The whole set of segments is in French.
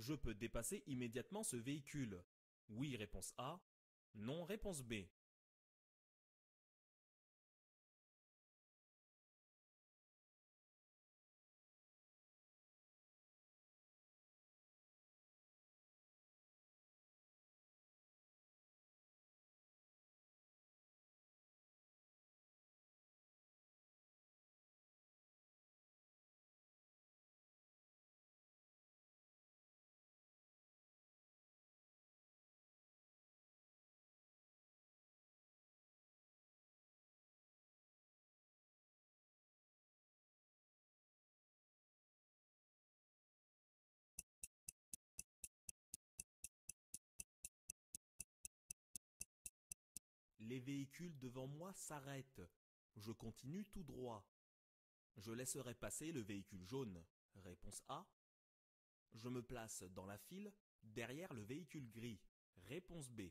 Je peux dépasser immédiatement ce véhicule. Oui, réponse A. Non, réponse B. Les véhicules devant moi s'arrêtent. Je continue tout droit. Je laisserai passer le véhicule jaune. Réponse A. Je me place dans la file derrière le véhicule gris. Réponse B.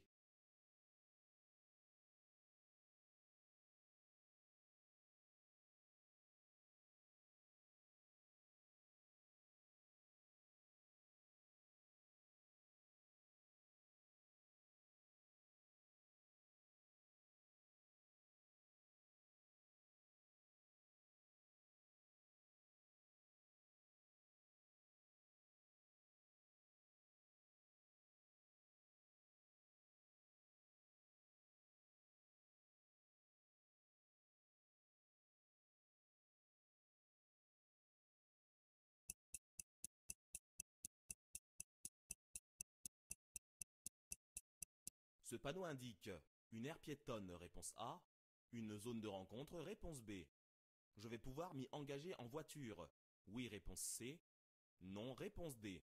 Ce panneau indique une aire piétonne. Réponse A. Une zone de rencontre. Réponse B. Je vais pouvoir m'y engager en voiture. Oui, réponse C. Non, réponse D.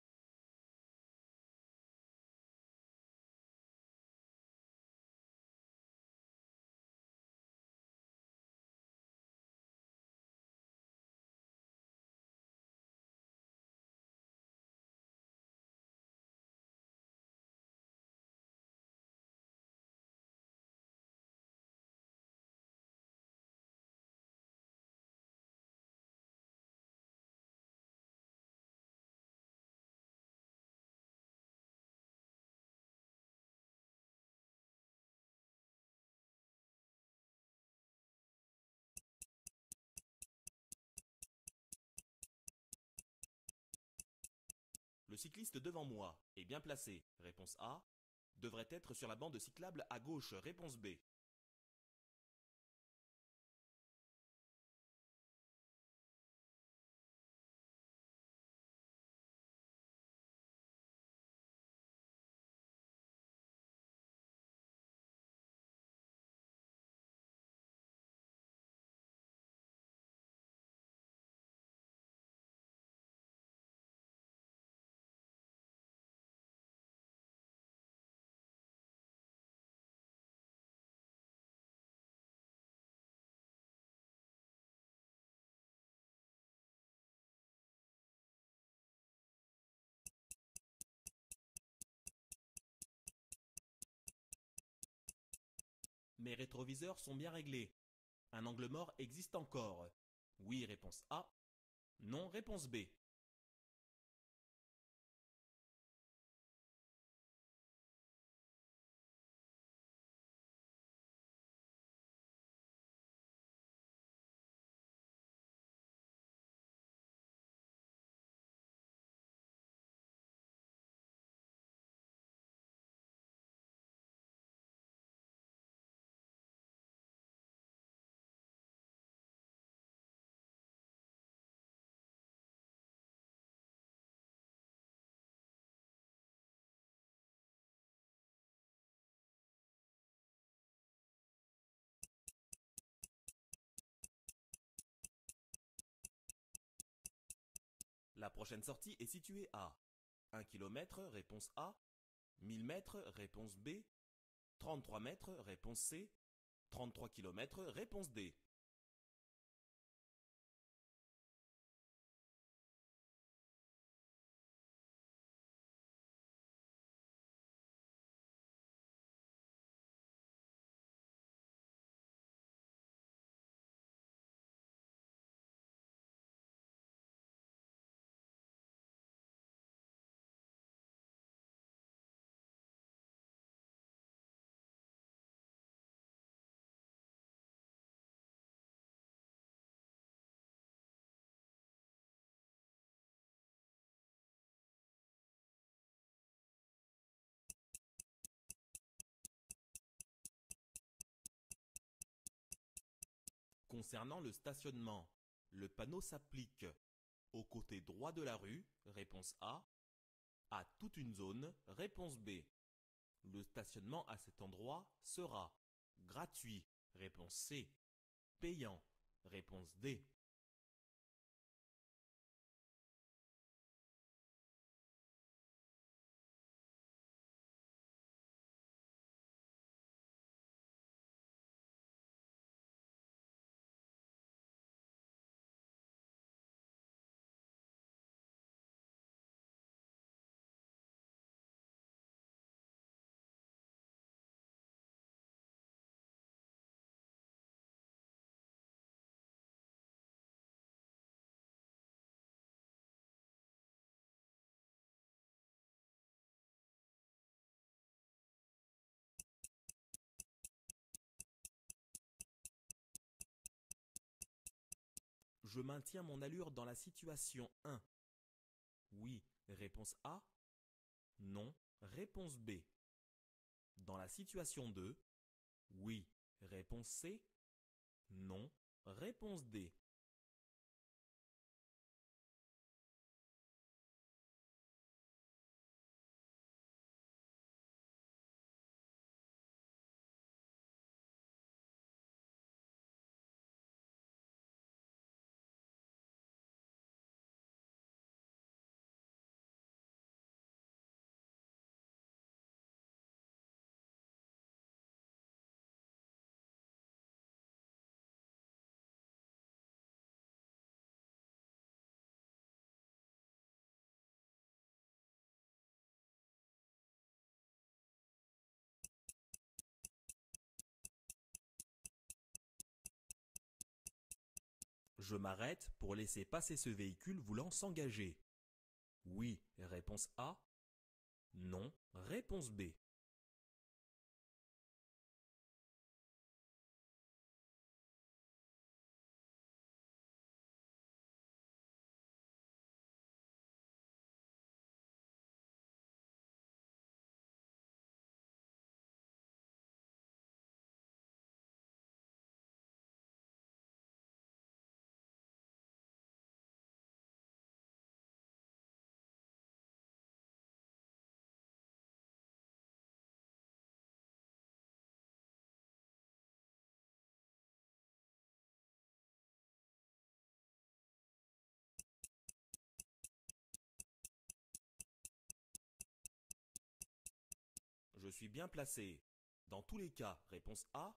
Le cycliste devant moi est bien placé. Réponse A. Devrait être sur la bande cyclable à gauche. Réponse B. Mes rétroviseurs sont bien réglés. Un angle mort existe encore. Oui, réponse A. Non, réponse B. La prochaine sortie est située à 1 km, réponse A, 1000 mètres, réponse B, 33 mètres, réponse C, 33 km, réponse D. Concernant le stationnement, le panneau s'applique au côté droit de la rue, réponse A, à toute une zone, réponse B. Le stationnement à cet endroit sera gratuit, réponse C, payant, réponse D. Je maintiens mon allure dans la situation 1. Oui, réponse A. Non, réponse B. Dans la situation 2. Oui, réponse C. Non, réponse D. Je m'arrête pour laisser passer ce véhicule voulant s'engager. Oui, réponse A. Non, réponse B. Je suis bien placé. Dans tous les cas, réponse A.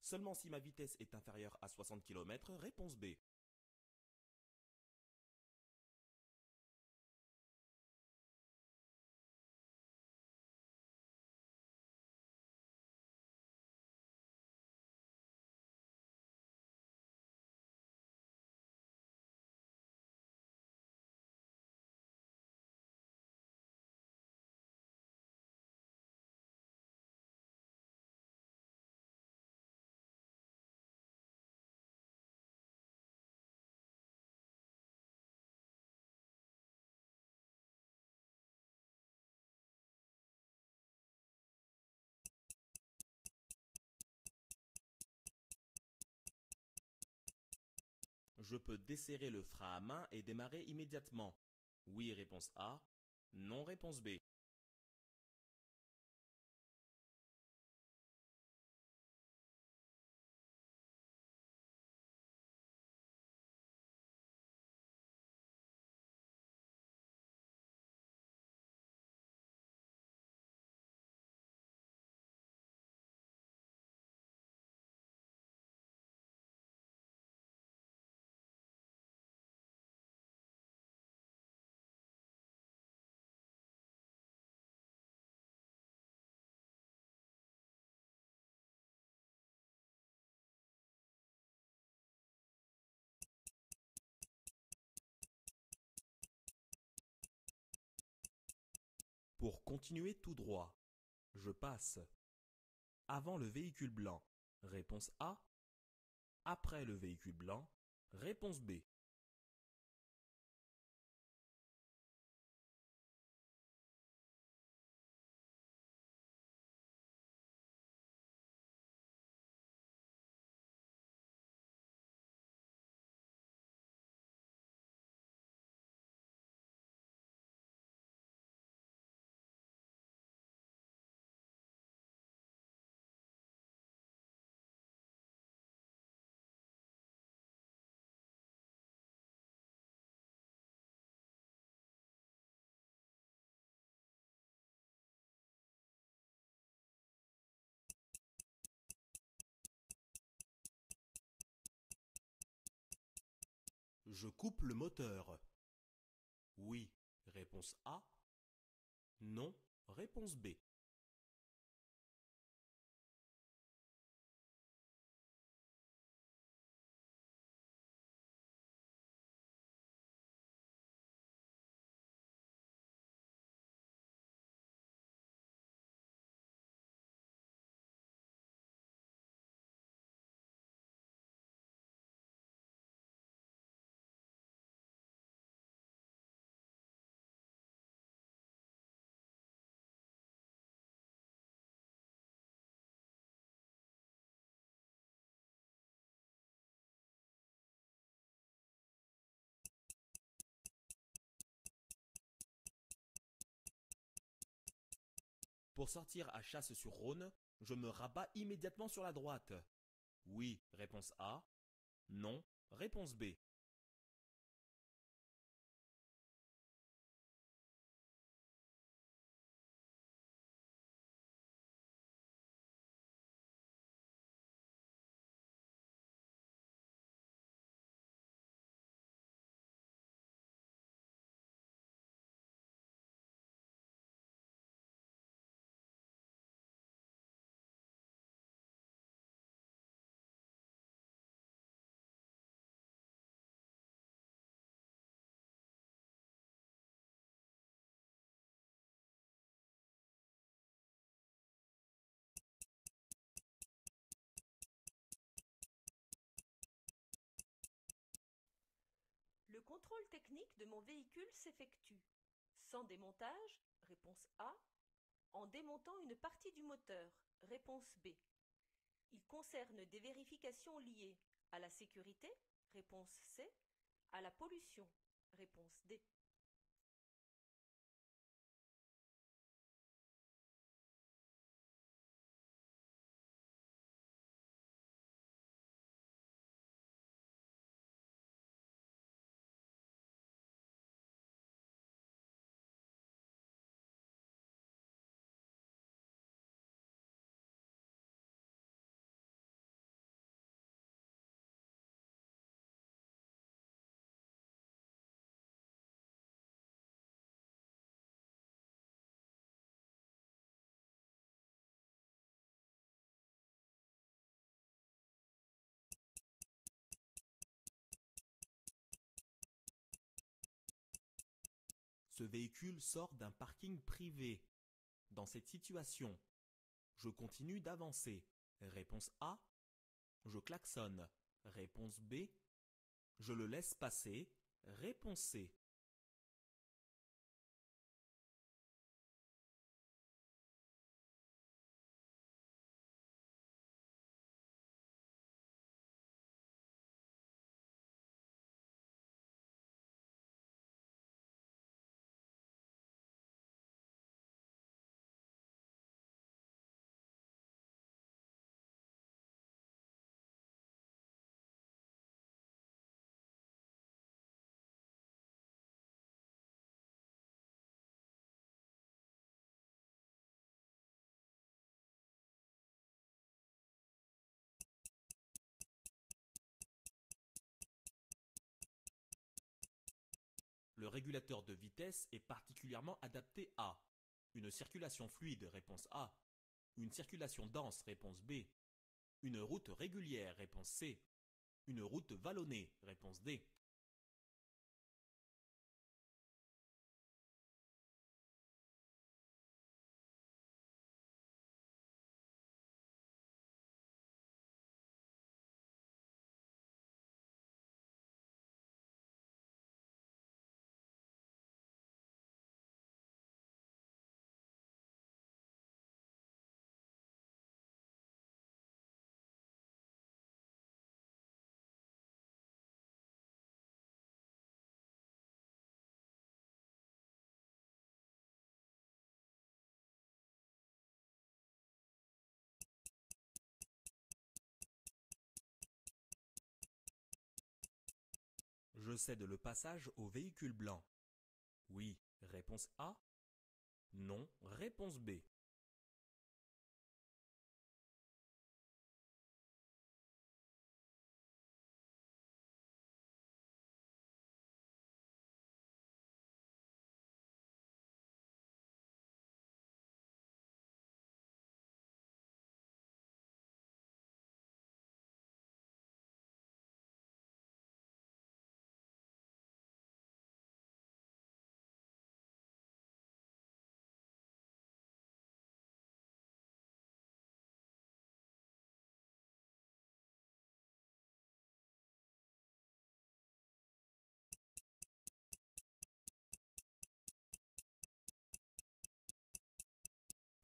Seulement si ma vitesse est inférieure à 60 km, réponse B. Je peux desserrer le frein à main et démarrer immédiatement. Oui, réponse A. Non, réponse B. Pour continuer tout droit, je passe avant le véhicule blanc. Réponse A. Après le véhicule blanc. Réponse B. Je coupe le moteur. Oui, réponse A. Non, réponse B. Pour sortir à Chasse-sur-Rhône, je me rabats immédiatement sur la droite. Oui, réponse A. Non, réponse B. Le contrôle technique de mon véhicule s'effectue. Sans démontage, réponse A. En démontant une partie du moteur, réponse B. Il concerne des vérifications liées à la sécurité, réponse C. À la pollution, réponse D. Ce véhicule sort d'un parking privé. Dans cette situation, je continue d'avancer. Réponse A. Je klaxonne. Réponse B. Je le laisse passer. Réponse C. Le régulateur de vitesse est particulièrement adapté à une circulation fluide, réponse A. Une circulation dense, réponse B. Une route régulière, réponse C. Une route vallonnée, réponse D. Je cède le passage au véhicule blanc. Oui, réponse A. Non, réponse B.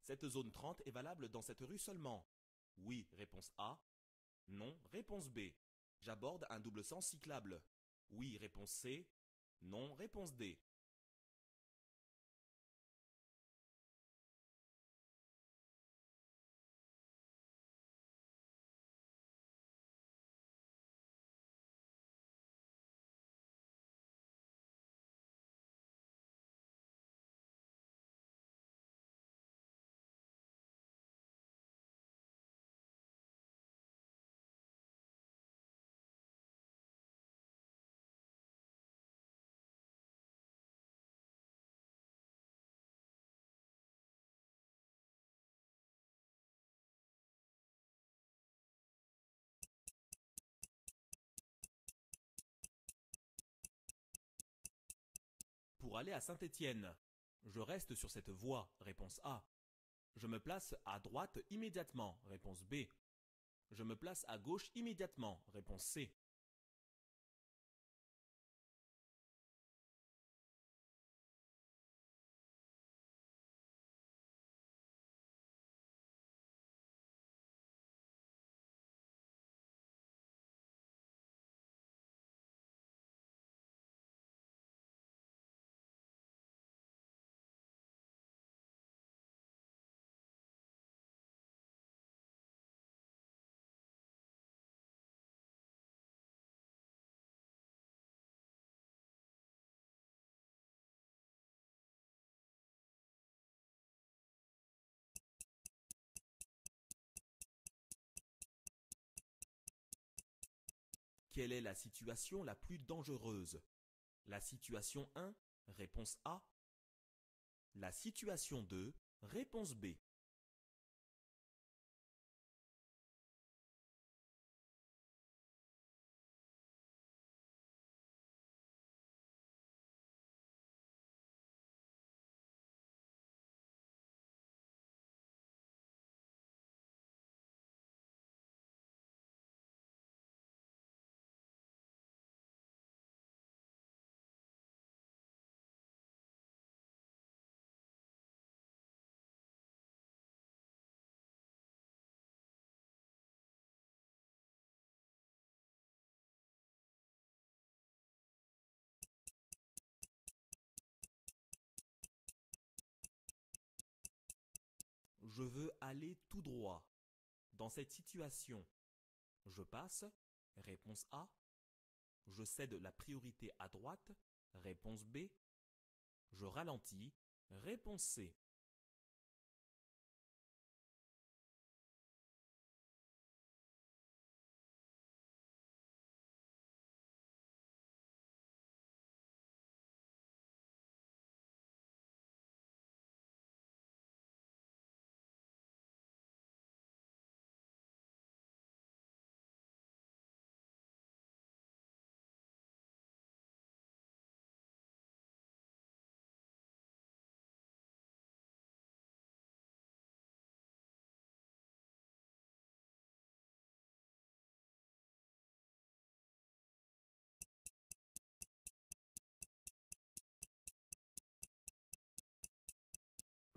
Cette zone 30 est valable dans cette rue seulement. Oui, réponse A. Non, réponse B. J'aborde un double sens cyclable. Oui, réponse C. Non, réponse D. Pour aller à Saint-Étienne, je reste sur cette voie, réponse A. Je me place à droite immédiatement, réponse B. Je me place à gauche immédiatement, réponse C. Quelle est la situation la plus dangereuse? La situation 1, réponse A. La situation 2, réponse B. Je veux aller tout droit. Dans cette situation, je passe, réponse A. Je cède la priorité à droite, réponse B. Je ralentis, réponse C.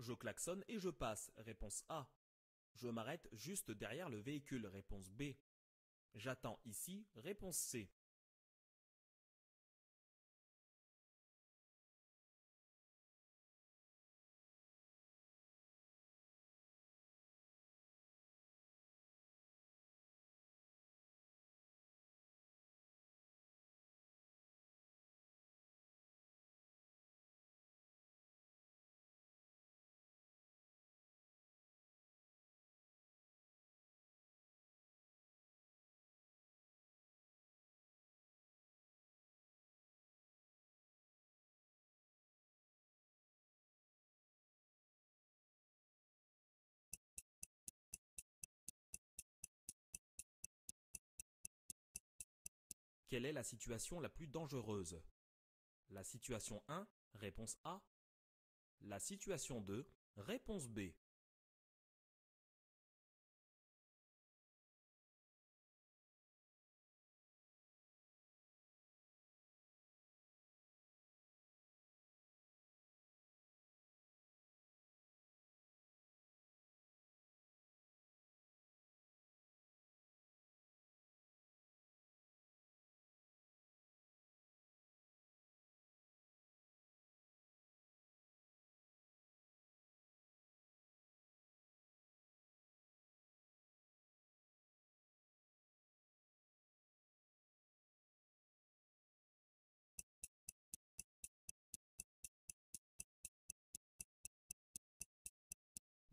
Je klaxonne et je passe, réponse A. Je m'arrête juste derrière le véhicule, réponse B. J'attends ici, réponse C. Quelle est la situation la plus dangereuse? La situation 1, réponse A. La situation 2, réponse B.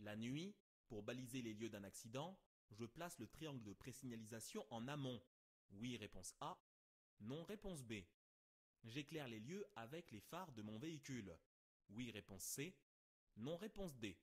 La nuit, pour baliser les lieux d'un accident, je place le triangle de présignalisation en amont. Oui, réponse A. Non, réponse B. J'éclaire les lieux avec les phares de mon véhicule. Oui, réponse C. Non, réponse D.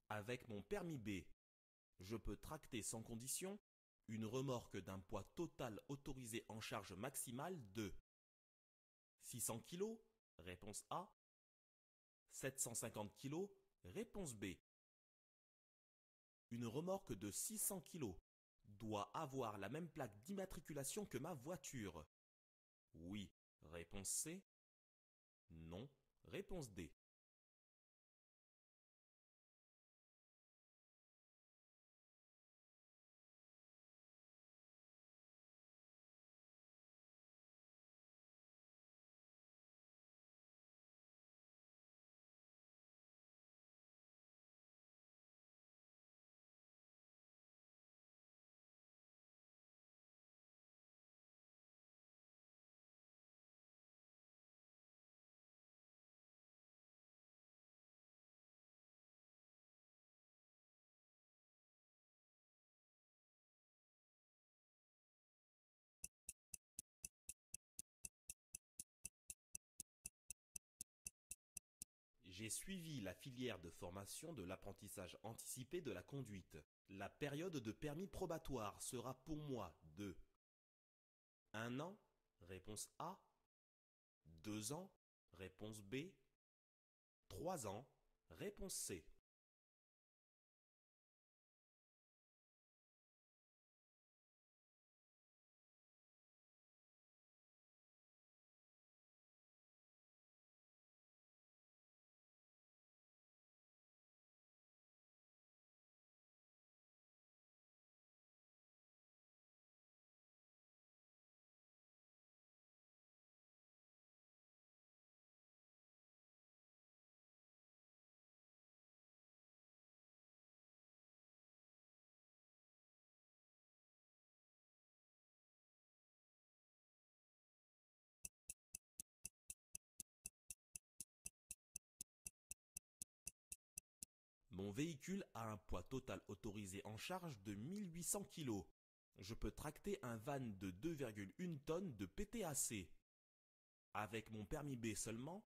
Avec mon permis B, je peux tracter sans condition une remorque d'un poids total autorisé en charge maximale de 600 kg, réponse A, 750 kg, réponse B. Une remorque de 600 kg doit avoir la même plaque d'immatriculation que ma voiture. Oui, réponse C. Non, réponse D. J'ai suivi la filière de formation de l'apprentissage anticipé de la conduite. La période de permis probatoire sera pour moi de 1 an, réponse A, 2 ans, réponse B, 3 ans, réponse C. Mon véhicule a un poids total autorisé en charge de 1800 kg. Je peux tracter un van de 2,1 tonnes de PTAC. Avec mon permis B seulement,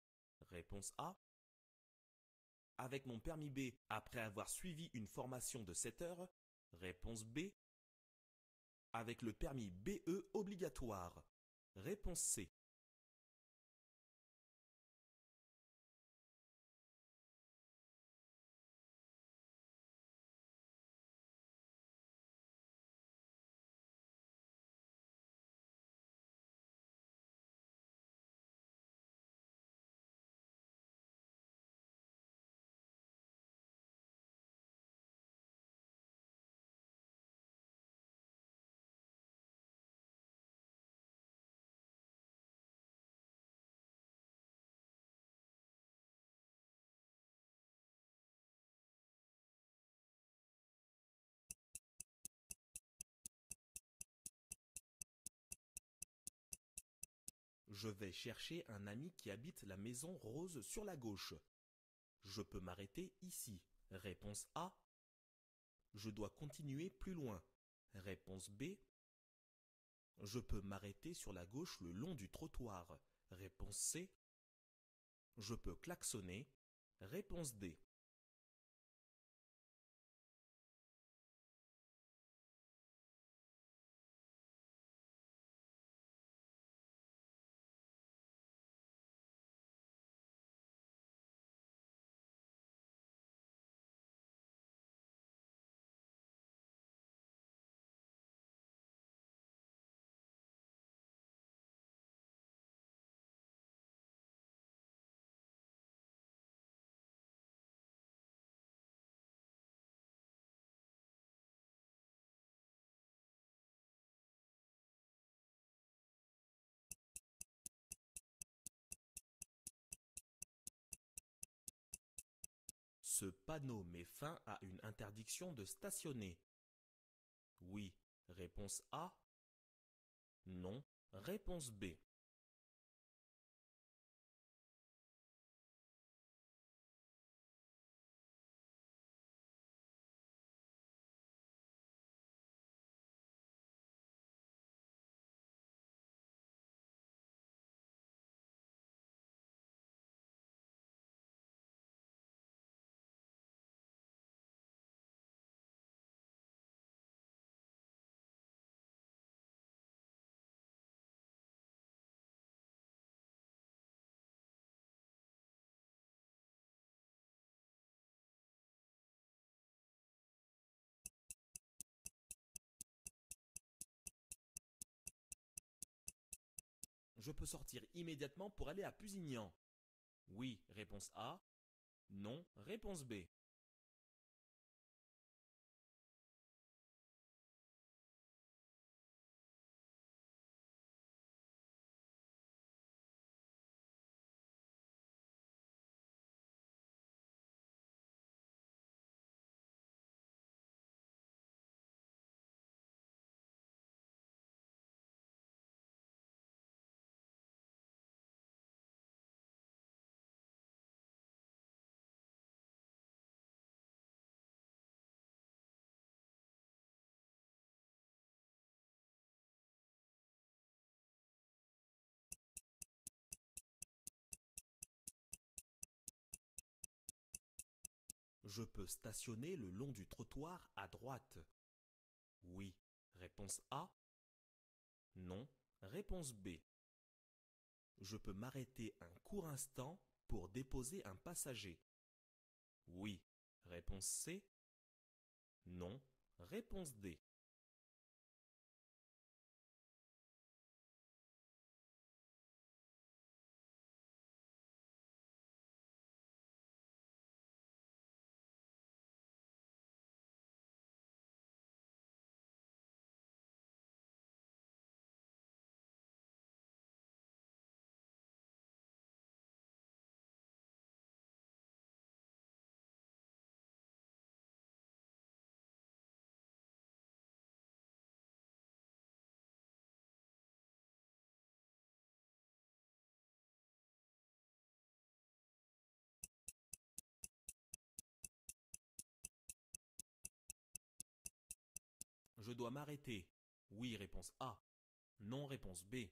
réponse A. Avec mon permis B après avoir suivi une formation de 7 heures, réponse B. Avec le permis BE obligatoire, réponse C. Je vais chercher un ami qui habite la maison rose sur la gauche. Je peux m'arrêter ici. Réponse A. Je dois continuer plus loin. Réponse B. Je peux m'arrêter sur la gauche le long du trottoir. Réponse C. Je peux klaxonner. Réponse D. Ce panneau met fin à une interdiction de stationner. Oui, réponse A. Non, réponse B. Je peux sortir immédiatement pour aller à Pusignan. Oui, réponse A. Non, réponse B. Je peux stationner le long du trottoir à droite. Oui, réponse A. Non, réponse B. Je peux m'arrêter un court instant pour déposer un passager. Oui, réponse C. Non, réponse D. Je dois m'arrêter. Oui, réponse A. Non, réponse B.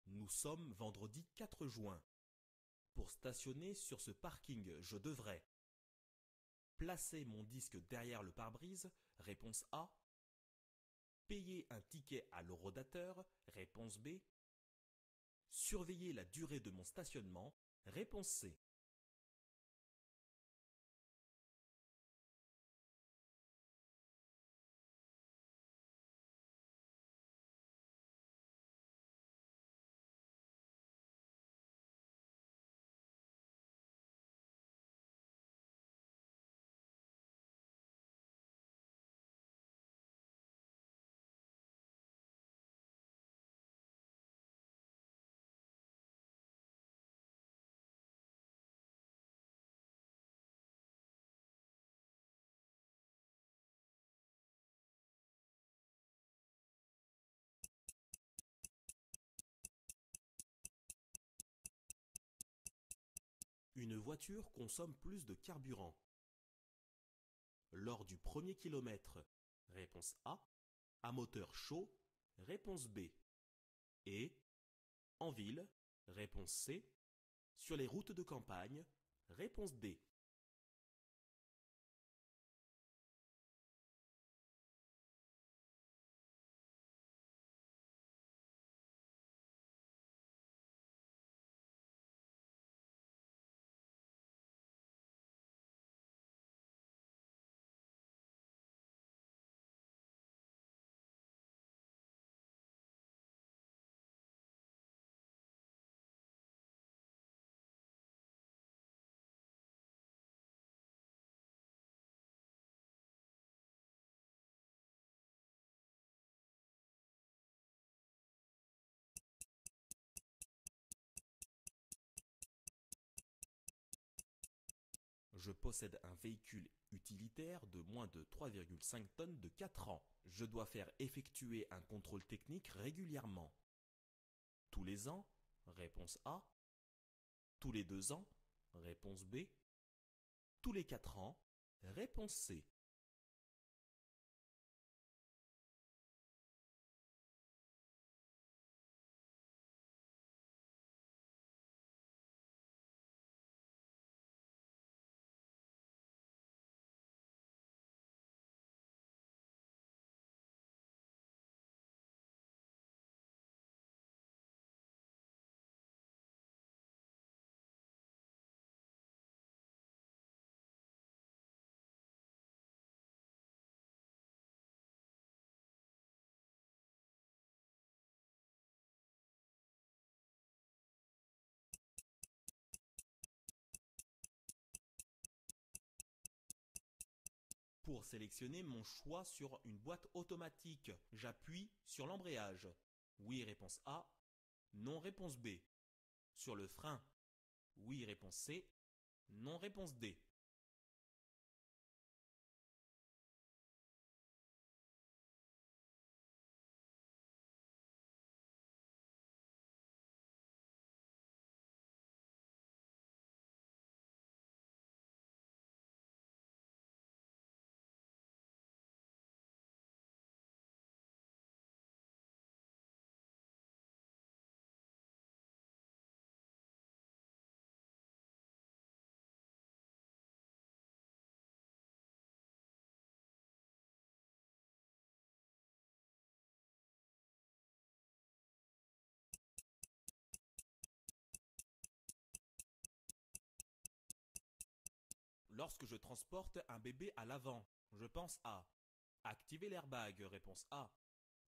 Nous sommes vendredi 4 juin. Pour stationner sur ce parking, je devrais placer mon disque derrière le pare-brise, réponse A. Payer un ticket à l'horodateur, réponse B. Surveiller la durée de mon stationnement, réponse C. Une voiture consomme plus de carburant. Lors du premier kilomètre, réponse A. À moteur chaud, réponse B. Et en ville, réponse C. Sur les routes de campagne, réponse D. Je possède un véhicule utilitaire de moins de 3,5 tonnes de 4 ans. Je dois faire effectuer un contrôle technique régulièrement. Tous les ans? Réponse A. Tous les 2 ans? Réponse B. Tous les 4 ans? Réponse C. Pour sélectionner mon choix sur une boîte automatique, j'appuie sur l'embrayage. Oui, réponse A. Non, réponse B. Sur le frein. Oui, réponse C. Non, réponse D. Lorsque je transporte un bébé à l'avant, je pense à activer l'airbag, réponse A.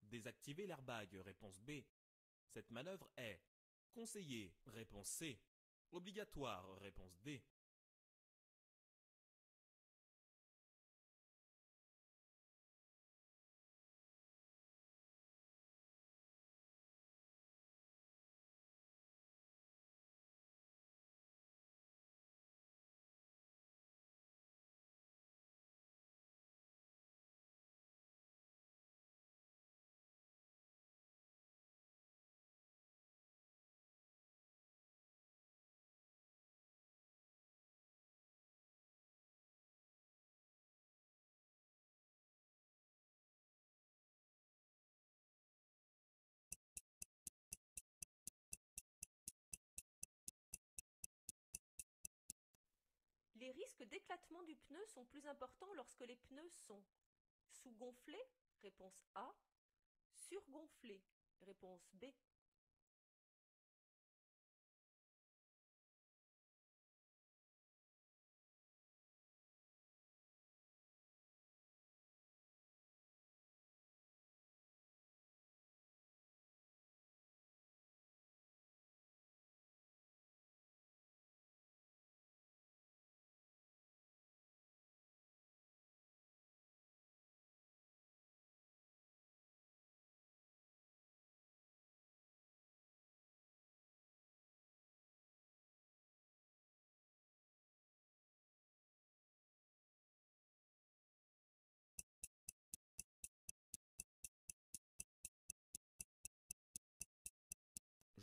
Désactiver l'airbag, réponse B. Cette manœuvre est conseillée, réponse C. Obligatoire, réponse D. Les risques d'éclatement du pneu sont plus importants lorsque les pneus sont sous-gonflés, réponse A, surgonflés, réponse B.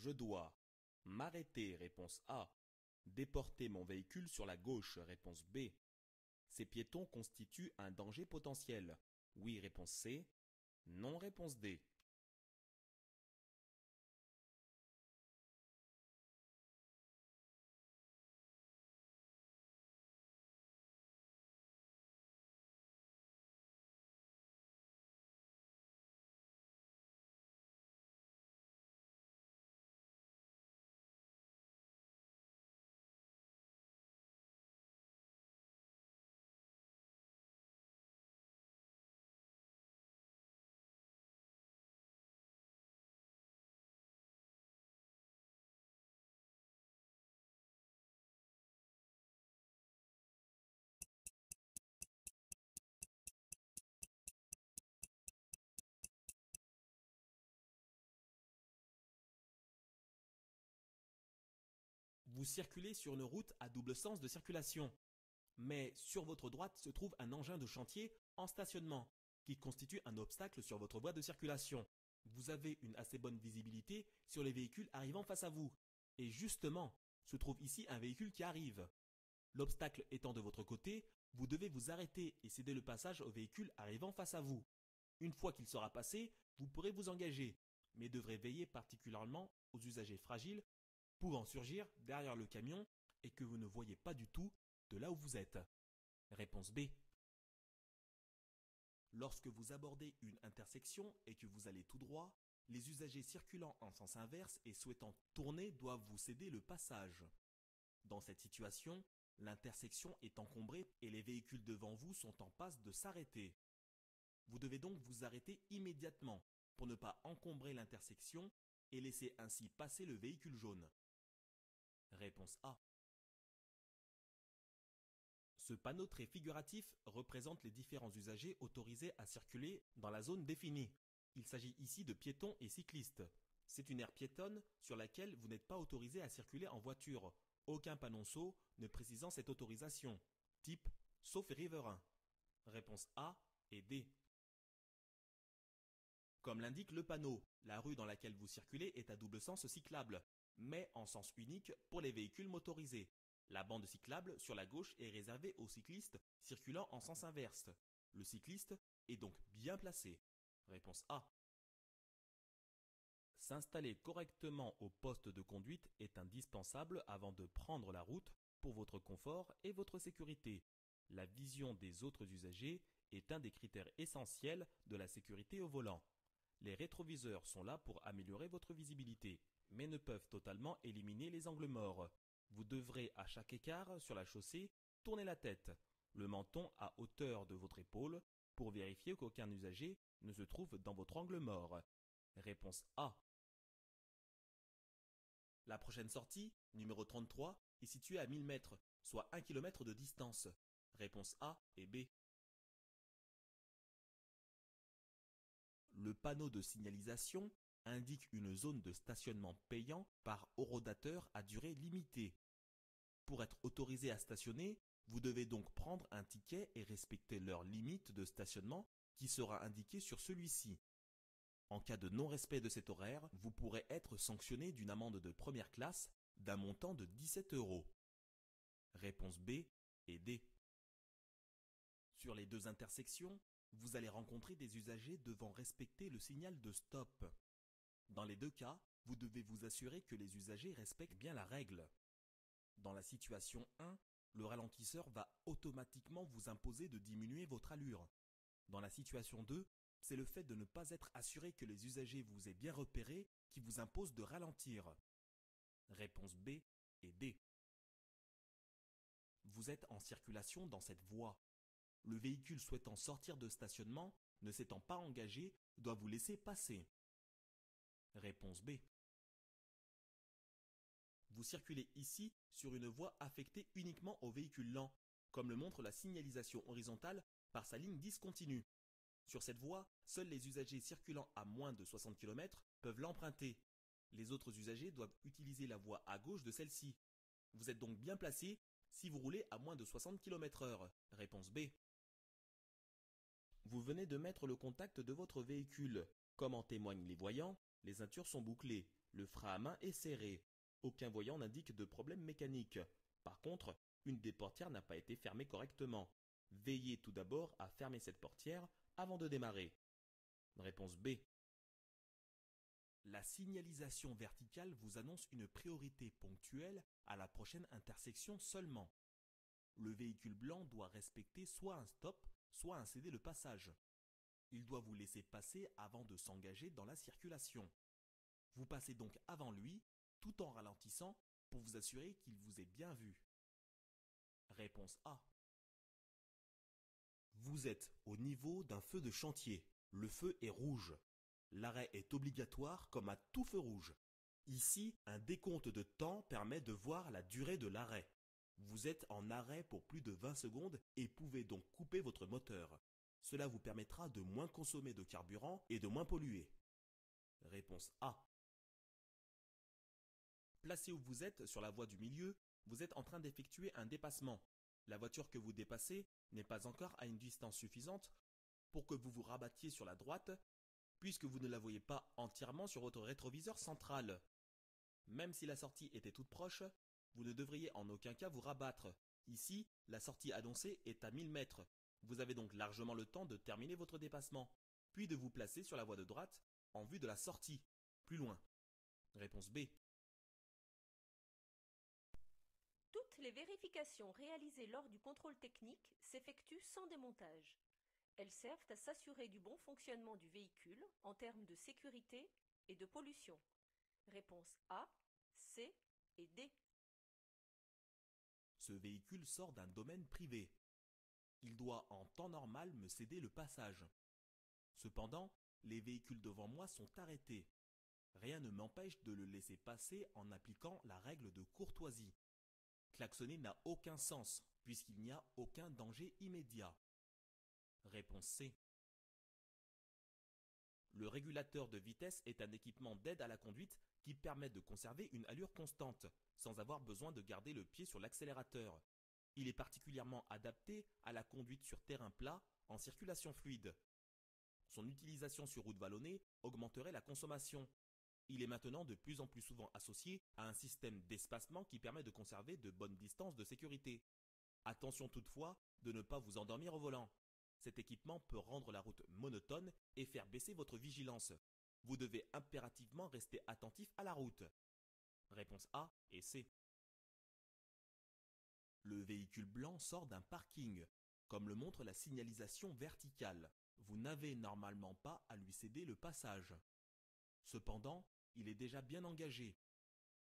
Je dois m'arrêter, réponse A. Déporter mon véhicule sur la gauche, réponse B. Ces piétons constituent un danger potentiel. Oui, réponse C. Non, réponse D. Vous circulez sur une route à double sens de circulation. Mais sur votre droite se trouve un engin de chantier en stationnement, qui constitue un obstacle sur votre voie de circulation. Vous avez une assez bonne visibilité sur les véhicules arrivant face à vous. Et justement, se trouve ici un véhicule qui arrive. L'obstacle étant de votre côté, vous devez vous arrêter et céder le passage au véhicule arrivant face à vous. Une fois qu'il sera passé, vous pourrez vous engager, mais devrez veiller particulièrement aux usagers fragiles pouvant surgir derrière le camion et que vous ne voyez pas du tout de là où vous êtes. Réponse B. Lorsque vous abordez une intersection et que vous allez tout droit, les usagers circulant en sens inverse et souhaitant tourner doivent vous céder le passage. Dans cette situation, l'intersection est encombrée et les véhicules devant vous sont en passe de s'arrêter. Vous devez donc vous arrêter immédiatement pour ne pas encombrer l'intersection et laisser ainsi passer le véhicule jaune. Réponse A. Ce panneau très figuratif représente les différents usagers autorisés à circuler dans la zone définie. Il s'agit ici de piétons et cyclistes. C'est une aire piétonne sur laquelle vous n'êtes pas autorisé à circuler en voiture. Aucun panonceau ne précisant cette autorisation. Type sauf riverain. Réponse A et D. Comme l'indique le panneau, la rue dans laquelle vous circulez est à double sens cyclable, mais en sens unique pour les véhicules motorisés. La bande cyclable sur la gauche est réservée aux cyclistes circulant en sens inverse. Le cycliste est donc bien placé. Réponse A. S'installer correctement au poste de conduite est indispensable avant de prendre la route pour votre confort et votre sécurité. La vision des autres usagers est un des critères essentiels de la sécurité au volant. Les rétroviseurs sont là pour améliorer votre visibilité, mais ne peuvent totalement éliminer les angles morts. Vous devrez à chaque écart sur la chaussée tourner la tête, le menton à hauteur de votre épaule, pour vérifier qu'aucun usager ne se trouve dans votre angle mort. Réponse A. La prochaine sortie, numéro 33, est située à 1000 mètres, soit 1 km de distance. Réponse A et B. Le panneau de signalisation indique une zone de stationnement payant par horodateur à durée limitée. Pour être autorisé à stationner, vous devez donc prendre un ticket et respecter l'heure limite de stationnement qui sera indiquée sur celui-ci. En cas de non-respect de cet horaire, vous pourrez être sanctionné d'une amende de première classe d'un montant de 17 €. Réponse B et D. Sur les deux intersections, vous allez rencontrer des usagers devant respecter le signal de stop. Dans les deux cas, vous devez vous assurer que les usagers respectent bien la règle. Dans la situation 1, le ralentisseur va automatiquement vous imposer de diminuer votre allure. Dans la situation 2, c'est le fait de ne pas être assuré que les usagers vous aient bien repéré qui vous impose de ralentir. Réponse B et D. Vous êtes en circulation dans cette voie. Le véhicule souhaitant sortir de stationnement, ne s'étant pas engagé, doit vous laisser passer. Réponse B. Vous circulez ici sur une voie affectée uniquement aux véhicules lents, comme le montre la signalisation horizontale par sa ligne discontinue. Sur cette voie, seuls les usagers circulant à moins de 60 km peuvent l'emprunter. Les autres usagers doivent utiliser la voie à gauche de celle-ci. Vous êtes donc bien placé si vous roulez à moins de 60 km/h. Réponse B. Vous venez de mettre le contact de votre véhicule. Comme en témoignent les voyants, les ceintures sont bouclées, le frein à main est serré. Aucun voyant n'indique de problème mécanique. Par contre, une des portières n'a pas été fermée correctement. Veillez tout d'abord à fermer cette portière avant de démarrer. Réponse B. La signalisation verticale vous annonce une priorité ponctuelle à la prochaine intersection seulement. Le véhicule blanc doit respecter soit un stop, soit un céder le passage. Il doit vous laisser passer avant de s'engager dans la circulation. Vous passez donc avant lui, tout en ralentissant pour vous assurer qu'il vous ait bien vu. Réponse A. Vous êtes au niveau d'un feu de chantier. Le feu est rouge. L'arrêt est obligatoire comme à tout feu rouge. Ici, un décompte de temps permet de voir la durée de l'arrêt. Vous êtes en arrêt pour plus de 20 secondes et pouvez donc couper votre moteur. Cela vous permettra de moins consommer de carburant et de moins polluer. Réponse A. Placé où vous êtes sur la voie du milieu, vous êtes en train d'effectuer un dépassement. La voiture que vous dépassez n'est pas encore à une distance suffisante pour que vous vous rabattiez sur la droite, puisque vous ne la voyez pas entièrement sur votre rétroviseur central. Même si la sortie était toute proche, vous ne devriez en aucun cas vous rabattre. Ici, la sortie annoncée est à 1000 mètres. Vous avez donc largement le temps de terminer votre dépassement, puis de vous placer sur la voie de droite en vue de la sortie, plus loin. Réponse B. Toutes les vérifications réalisées lors du contrôle technique s'effectuent sans démontage. Elles servent à s'assurer du bon fonctionnement du véhicule en termes de sécurité et de pollution. Réponse A, C et D. Ce véhicule sort d'un domaine privé. Il doit en temps normal me céder le passage. Cependant, les véhicules devant moi sont arrêtés. Rien ne m'empêche de le laisser passer en appliquant la règle de courtoisie. Klaxonner n'a aucun sens, puisqu'il n'y a aucun danger immédiat. Réponse C. Le régulateur de vitesse est un équipement d'aide à la conduite qui permet de conserver une allure constante, sans avoir besoin de garder le pied sur l'accélérateur. Il est particulièrement adapté à la conduite sur terrain plat en circulation fluide. Son utilisation sur route vallonnée augmenterait la consommation. Il est maintenant de plus en plus souvent associé à un système d'espacement qui permet de conserver de bonnes distances de sécurité. Attention toutefois de ne pas vous endormir au volant. Cet équipement peut rendre la route monotone et faire baisser votre vigilance. Vous devez impérativement rester attentif à la route. Réponse A et C. Le véhicule blanc sort d'un parking, comme le montre la signalisation verticale. Vous n'avez normalement pas à lui céder le passage. Cependant, il est déjà bien engagé.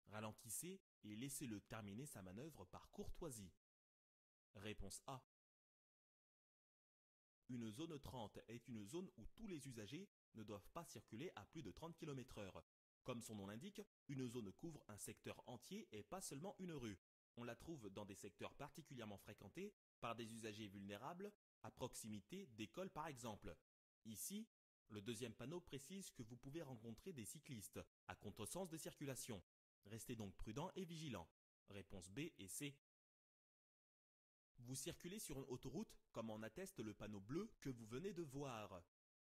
Ralentissez et laissez-le terminer sa manœuvre par courtoisie. Réponse A. Une zone 30 est une zone où tous les usagers ne doivent pas circuler à plus de 30 km/h. Comme son nom l'indique, une zone couvre un secteur entier et pas seulement une rue. On la trouve dans des secteurs particulièrement fréquentés par des usagers vulnérables, à proximité d'écoles par exemple. Ici, le deuxième panneau précise que vous pouvez rencontrer des cyclistes à contresens de circulation. Restez donc prudent et vigilant. Réponse B et C. Vous circulez sur une autoroute, comme en atteste le panneau bleu que vous venez de voir.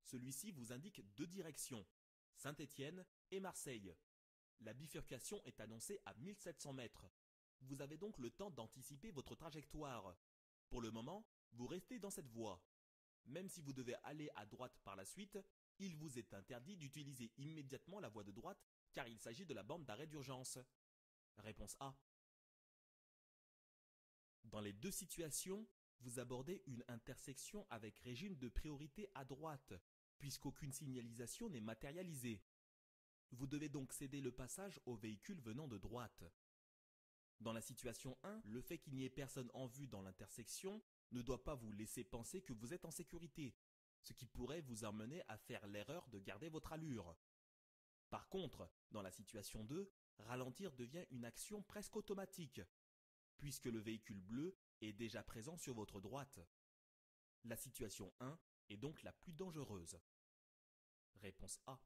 Celui-ci vous indique deux directions, Saint-Étienne et Marseille. La bifurcation est annoncée à 1700 mètres. Vous avez donc le temps d'anticiper votre trajectoire. Pour le moment, vous restez dans cette voie. Même si vous devez aller à droite par la suite, il vous est interdit d'utiliser immédiatement la voie de droite car il s'agit de la borne d'arrêt d'urgence. Réponse A. Dans les deux situations, vous abordez une intersection avec régime de priorité à droite, puisqu'aucune signalisation n'est matérialisée. Vous devez donc céder le passage aux véhicules venant de droite. Dans la situation 1, le fait qu'il n'y ait personne en vue dans l'intersection ne doit pas vous laisser penser que vous êtes en sécurité, ce qui pourrait vous amener à faire l'erreur de garder votre allure. Par contre, dans la situation 2, ralentir devient une action presque automatique, puisque le véhicule bleu est déjà présent sur votre droite. La situation 1 est donc la plus dangereuse. Réponse A.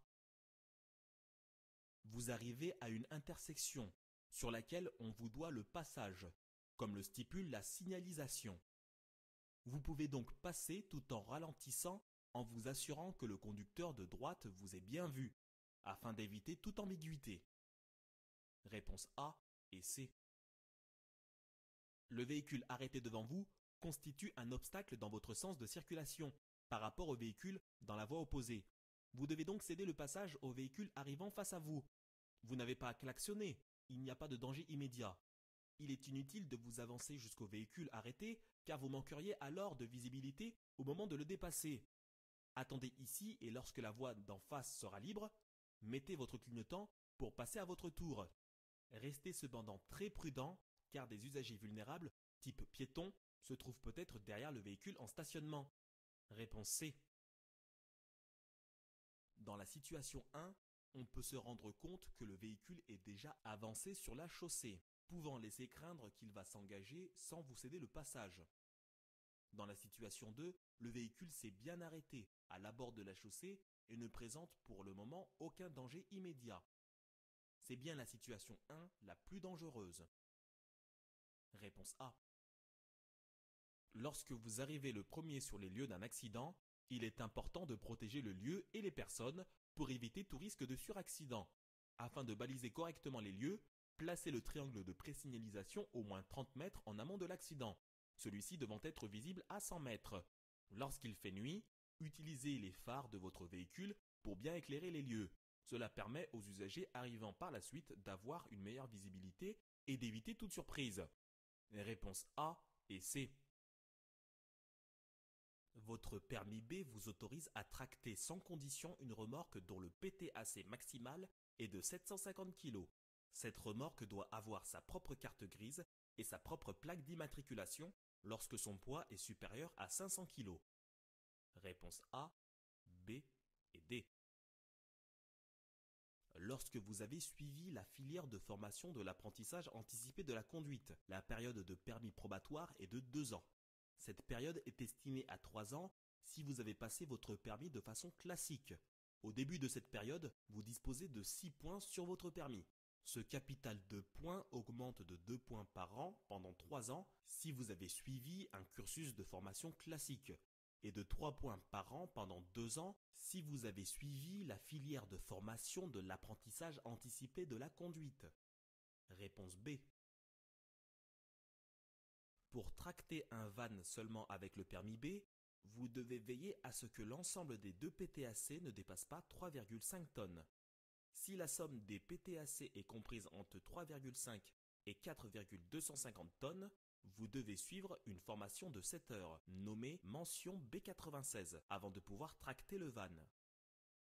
Vous arrivez à une intersection sur laquelle on vous doit le passage, comme le stipule la signalisation. Vous pouvez donc passer tout en ralentissant en vous assurant que le conducteur de droite vous ait bien vu, afin d'éviter toute ambiguïté. Réponse A et C. Le véhicule arrêté devant vous constitue un obstacle dans votre sens de circulation par rapport au véhicule dans la voie opposée. Vous devez donc céder le passage au véhicule arrivant face à vous. Vous n'avez pas à klaxonner, il n'y a pas de danger immédiat. Il est inutile de vous avancer jusqu'au véhicule arrêté car vous manqueriez alors de visibilité au moment de le dépasser. Attendez ici et lorsque la voie d'en face sera libre, mettez votre clignotant pour passer à votre tour. Restez cependant très prudent car des usagers vulnérables, type piétons, se trouvent peut-être derrière le véhicule en stationnement. Réponse C. Dans la situation 1, on peut se rendre compte que le véhicule est déjà avancé sur la chaussée, pouvant laisser craindre qu'il va s'engager sans vous céder le passage. Dans la situation 2, le véhicule s'est bien arrêté à l'abord de la chaussée et ne présente pour le moment aucun danger immédiat. C'est bien la situation 1 la plus dangereuse. Réponse A. Lorsque vous arrivez le premier sur les lieux d'un accident, il est important de protéger le lieu et les personnes pour éviter tout risque de suraccident. Afin de baliser correctement les lieux, placez le triangle de présignalisation au moins 30 mètres en amont de l'accident, celui-ci devant être visible à 100 mètres. Lorsqu'il fait nuit, utilisez les phares de votre véhicule pour bien éclairer les lieux. Cela permet aux usagers arrivant par la suite d'avoir une meilleure visibilité et d'éviter toute surprise. Les réponses A et C. Votre permis B vous autorise à tracter sans condition une remorque dont le PTAC maximal est de 750 kg. Cette remorque doit avoir sa propre carte grise et sa propre plaque d'immatriculation lorsque son poids est supérieur à 500 kg. Réponse A, B et D. Lorsque vous avez suivi la filière de formation de l'apprentissage anticipé de la conduite, la période de permis probatoire est de 2 ans. Cette période est estimée à 3 ans si vous avez passé votre permis de façon classique. Au début de cette période, vous disposez de 6 points sur votre permis. Ce capital de points augmente de 2 points par an pendant 3 ans si vous avez suivi un cursus de formation classique et de 3 points par an pendant 2 ans si vous avez suivi la filière de formation de l'apprentissage anticipé de la conduite. Réponse B. Pour tracter un van seulement avec le permis B, vous devez veiller à ce que l'ensemble des 2 PTAC ne dépasse pas 3,5 tonnes. Si la somme des PTAC est comprise entre 3,5 et 4,250 tonnes, vous devez suivre une formation de 7 heures, nommée mention B96, avant de pouvoir tracter le van.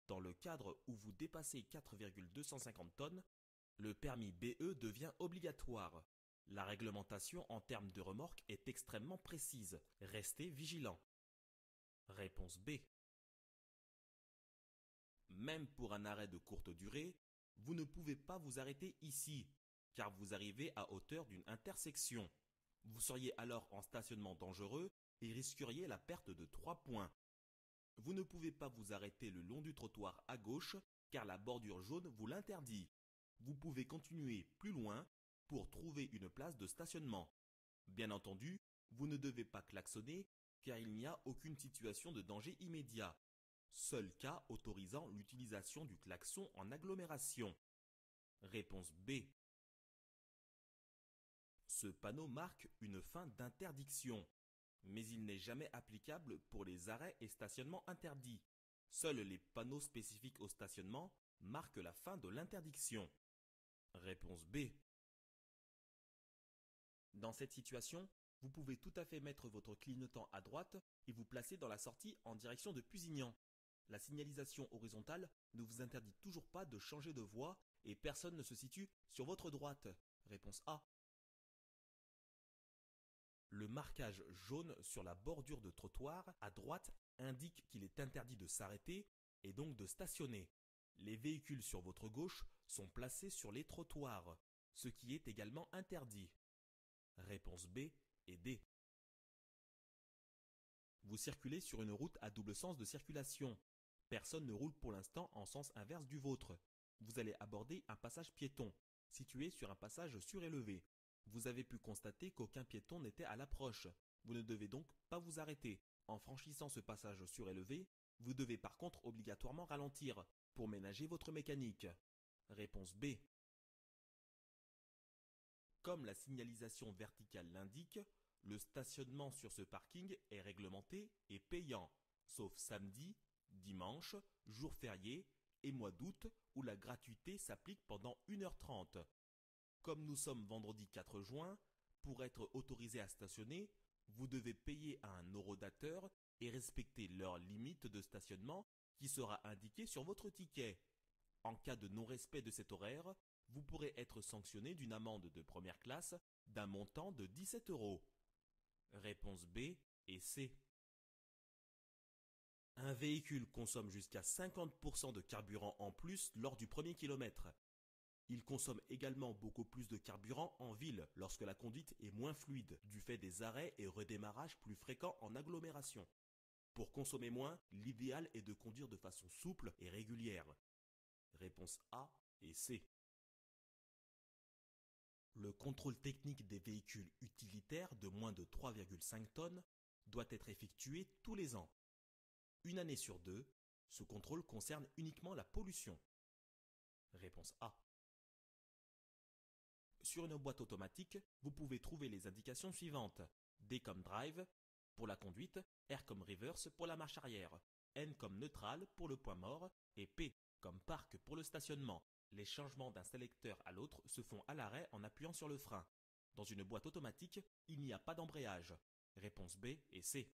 Dans le cadre où vous dépassez 4,250 tonnes, le permis BE devient obligatoire. La réglementation en termes de remorque est extrêmement précise. Restez vigilant. Réponse B. Même pour un arrêt de courte durée, vous ne pouvez pas vous arrêter ici, car vous arrivez à hauteur d'une intersection. Vous seriez alors en stationnement dangereux et risqueriez la perte de 3 points. Vous ne pouvez pas vous arrêter le long du trottoir à gauche, car la bordure jaune vous l'interdit. Vous pouvez continuer plus loin pour trouver une place de stationnement. Bien entendu, vous ne devez pas klaxonner, car il n'y a aucune situation de danger immédiat. Seul cas autorisant l'utilisation du klaxon en agglomération. Réponse B. Ce panneau marque une fin d'interdiction, mais il n'est jamais applicable pour les arrêts et stationnements interdits. Seuls les panneaux spécifiques au stationnement marquent la fin de l'interdiction. Réponse B. Dans cette situation, vous pouvez tout à fait mettre votre clignotant à droite et vous placer dans la sortie en direction de Pusignan. La signalisation horizontale ne vous interdit toujours pas de changer de voie et personne ne se situe sur votre droite. Réponse A. Le marquage jaune sur la bordure de trottoir à droite indique qu'il est interdit de s'arrêter et donc de stationner. Les véhicules sur votre gauche sont placés sur les trottoirs, ce qui est également interdit. Réponse B et D. Vous circulez sur une route à double sens de circulation. Personne ne roule pour l'instant en sens inverse du vôtre. Vous allez aborder un passage piéton, situé sur un passage surélevé. Vous avez pu constater qu'aucun piéton n'était à l'approche. Vous ne devez donc pas vous arrêter. En franchissant ce passage surélevé, vous devez par contre obligatoirement ralentir pour ménager votre mécanique. Réponse B. Comme la signalisation verticale l'indique, le stationnement sur ce parking est réglementé et payant, sauf samedi, dimanche, jour férié et mois d'août où la gratuité s'applique pendant 1h30. Comme nous sommes vendredi 4 juin, pour être autorisé à stationner, vous devez payer à un horodateur et respecter l'heure limite de stationnement qui sera indiquée sur votre ticket. En cas de non-respect de cet horaire, vous pourrez être sanctionné d'une amende de première classe d'un montant de 17 €. Réponse B et C. Un véhicule consomme jusqu'à 50% de carburant en plus lors du premier kilomètre. Il consomme également beaucoup plus de carburant en ville lorsque la conduite est moins fluide du fait des arrêts et redémarrages plus fréquents en agglomération. Pour consommer moins, l'idéal est de conduire de façon souple et régulière. Réponse A et C. Le contrôle technique des véhicules utilitaires de moins de 3,5 tonnes doit être effectué tous les ans. Une année sur deux, ce contrôle concerne uniquement la pollution. Réponse A. Sur une boîte automatique, vous pouvez trouver les indications suivantes. D comme drive pour la conduite, R comme reverse pour la marche arrière, N comme neutral pour le point mort et P comme parc pour le stationnement. Les changements d'un sélecteur à l'autre se font à l'arrêt en appuyant sur le frein. Dans une boîte automatique, il n'y a pas d'embrayage. Réponse B et C.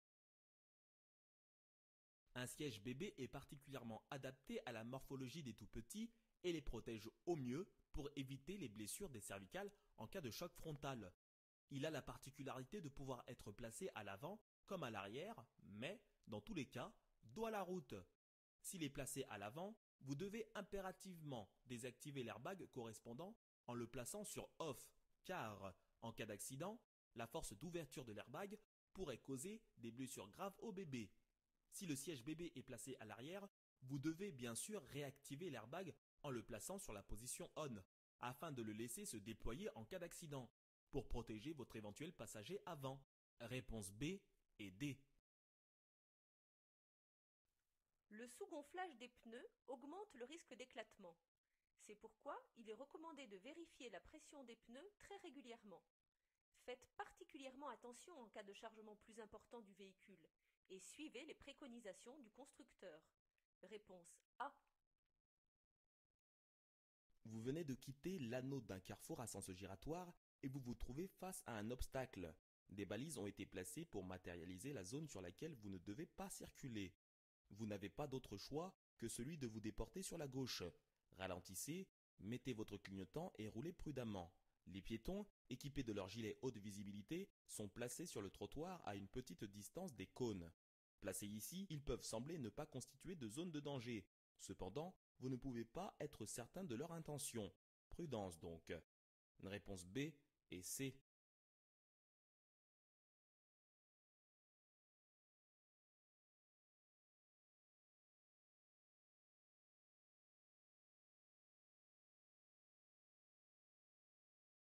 Un siège bébé est particulièrement adapté à la morphologie des tout-petits et les protège au mieux pour éviter les blessures des cervicales en cas de choc frontal. Il a la particularité de pouvoir être placé à l'avant comme à l'arrière, mais, dans tous les cas, dos à la route. S'il est placé à l'avant, vous devez impérativement désactiver l'airbag correspondant en le plaçant sur off, car, en cas d'accident, la force d'ouverture de l'airbag pourrait causer des blessures graves au bébé. Si le siège bébé est placé à l'arrière, vous devez bien sûr réactiver l'airbag en le plaçant sur la position on, afin de le laisser se déployer en cas d'accident, pour protéger votre éventuel passager avant. Réponse B et D. Le sous-gonflage des pneus augmente le risque d'éclatement. C'est pourquoi il est recommandé de vérifier la pression des pneus très régulièrement. Faites particulièrement attention en cas de chargement plus important du véhicule et suivez les préconisations du constructeur. Réponse A. Vous venez de quitter l'anneau d'un carrefour à sens giratoire et vous vous trouvez face à un obstacle. Des balises ont été placées pour matérialiser la zone sur laquelle vous ne devez pas circuler. Vous n'avez pas d'autre choix que celui de vous déporter sur la gauche. Ralentissez, mettez votre clignotant et roulez prudemment. Les piétons, équipés de leur gilet haute visibilité, sont placés sur le trottoir à une petite distance des cônes. Placés ici, ils peuvent sembler ne pas constituer de zone de danger. Cependant, vous ne pouvez pas être certain de leur intention. Prudence donc. Réponse B et C.